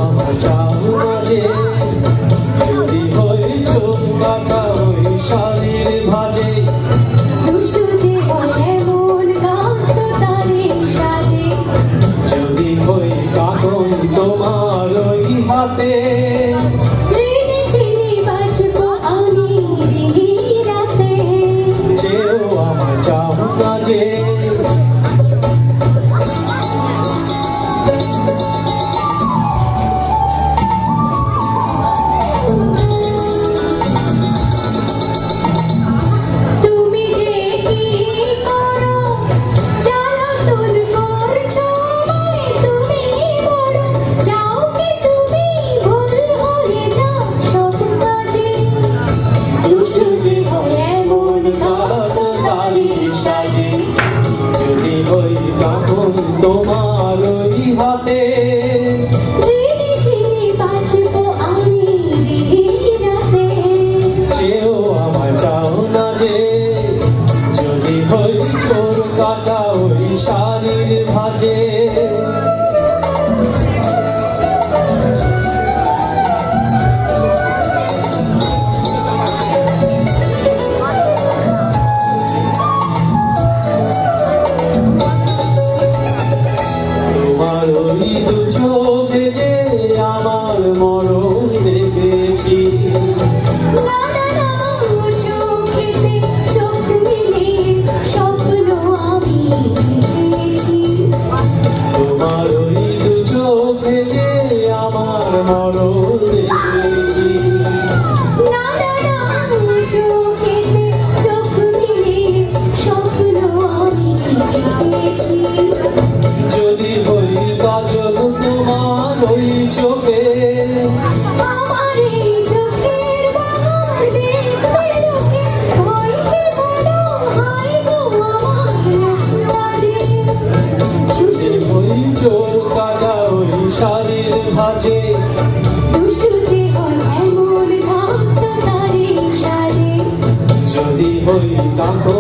আমার চাও না যে যদি হই চোখ কাটা ওই শাড়ির ভাজে দুষ্টু যে হয় এমন গাছ তো তারে সাজে যদি হই কাকন তোমার ওই হাতে ঋণে চিনি বাঁচবো আমি ঋণী রাতে চেয়েও আমার চাও না যে তুমি যে কি করো জ্বালাতন করছো আমায় তুমি বড় চাও কি তুমি ভুল হয়ে যাও সব কাজে দুষ্টু যে হয় এমন গাছ তো তারে সাজে যদি হই কাকন তোমার ওই হাতে ঋণে চিনি বাঁচবো আমি ঋণী রাতে চেয়েও আমার চাও না যে যদি হই চোর কাটা ওই শাড়ির ভাজে তোমার ওই দু চোখে যে আমার মরণ দেখেছি না না না চোখেতে চোখ মিলে স্বপ্ন আমি দেখেছি তোমার ওই দু চোখে যে আমার মরণ দেখেছি না না না চোখেতে চোখ মিলে স্বপ্ন আমি দেখেছি যদি হই কাজল তোমার ওই চোখে আমার এই চোখের বাহার দেখবে লোকে ভয়কে বলো হায় গো আমার লাজে যদি হই চোর কাটা ওই শাড়ির ভাজে দুষ্টু যে হয় এমন ঘাস তো তারে সাজে যদি হই কাকন